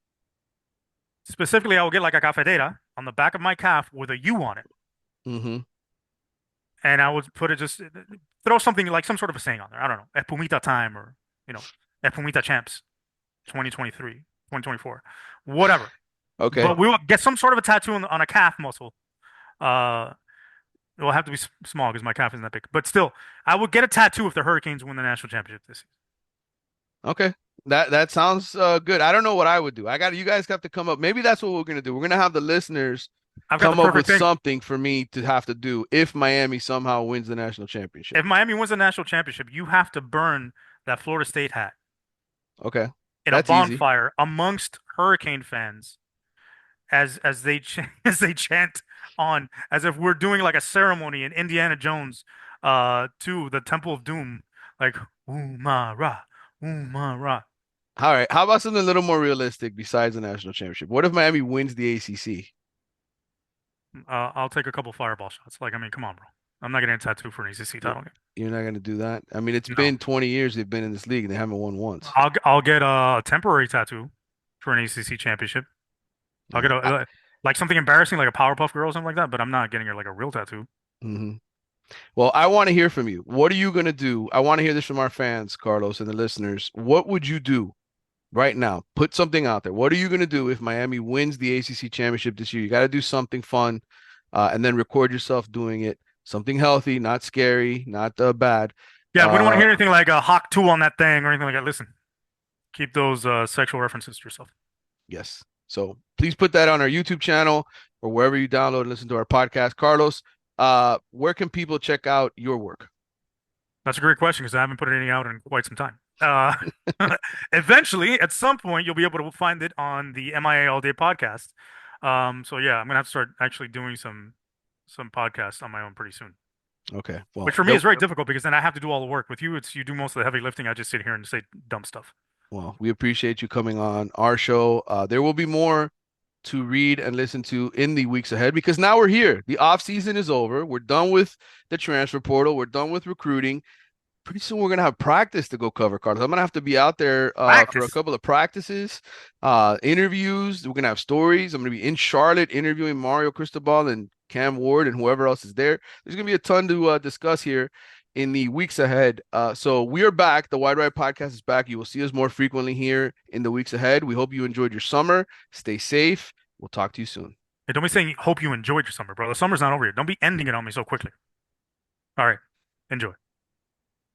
S2: Specifically, I will get like a cafetera on the back of my calf with a U on it,
S1: Hmm.
S2: and I would put it just throw something like some sort of a saying on there. I don't know, Espumita time or you know, Espumita champs 2023, 2024, whatever.
S1: Okay.
S2: But we will get some sort of a tattoo on a calf muscle. Uh, it will have to be small because my calf isn't that big. But still, I would get a tattoo if the Hurricanes win the national championship this season.
S1: Okay. That sounds good. I don't know what I would do. I got you guys have to come up. Maybe that's what we're gonna do. We're gonna have the listeners
S2: I've got the
S1: come up with
S2: perfect thing.
S1: something for me to have to do if Miami somehow wins the national championship.
S2: If Miami wins the national championship, you have to burn that Florida State hat
S1: Okay.
S2: in a
S1: That's easy.
S2: bonfire amongst Hurricane fans as they as they chant on as if we're doing like a ceremony in Indiana Jones to the Temple of Doom like Umara Umara.
S1: All right. How about something a little more realistic besides the national championship? What if Miami wins the ACC?
S2: I'll take a couple fireball shots. Like I mean, come on, bro. I'm not getting a tattoo for an ACC
S1: You're
S2: title game.
S1: you're not gonna do that? I mean, it's
S2: No.
S1: been 20 years they've been in this league and they haven't won once.
S2: I'll get a temporary tattoo for an ACC championship. I'll
S1: Yeah.
S2: get a like something embarrassing like a Powerpuff Girl or something like that, but I'm not getting her like a real tattoo.
S1: Mhm. Well, I want to hear from you. What are you gonna do? I want to hear this from our fans, Carlos, and the listeners. What would you do right now? Put something out there. What are you gonna do if Miami wins the ACC championship this year? You got to do something fun, and then record yourself doing it. Something healthy, not scary, not bad.
S2: Yeah, we don't want to
S1: Uh,
S2: hear anything like a Hawk 2 on that thing or anything like that. Listen, keep those sexual references to yourself.
S1: yes. So please put that on our YouTube channel or wherever you download and listen to our podcast. Carlos, where can people check out your work?
S2: That's a great question because I haven't put anything out in quite some time. Eventually, at some point, you'll be able to find it on the MIA All Day podcast. So yeah, I'm gonna have to start actually doing some podcasts on my own pretty soon.
S1: Okay.
S2: Which
S1: Well,
S2: for me is very difficult because then I have to do all the work. With you, it's you do most of the heavy lifting. I just sit here and say dumb stuff.
S1: we appreciate you coming on our show. There will be more to read and listen to in the weeks ahead because now we're here. The off season is over. We're done with the transfer portal. We're done with recruiting. Pretty soon we're gonna have practice to go cover, Carlos. I'm gonna have to be out there for a
S2: Practice.
S1: couple of practices, interviews. We're gonna have stories. I'm gonna be in Charlotte interviewing Mario Cristobal and Cam Ward and whoever else is there. There's gonna be a ton to discuss here in the weeks ahead. So we are back. The Wide Right Podcast is back. You will see us more frequently here in the weeks ahead. We hope you enjoyed your summer. Stay safe. We'll talk to you soon.
S2: Hey, don't be saying hope you enjoyed your summer, bro. The summer's not over yet. Don't be ending it on me so quickly. All right, enjoy.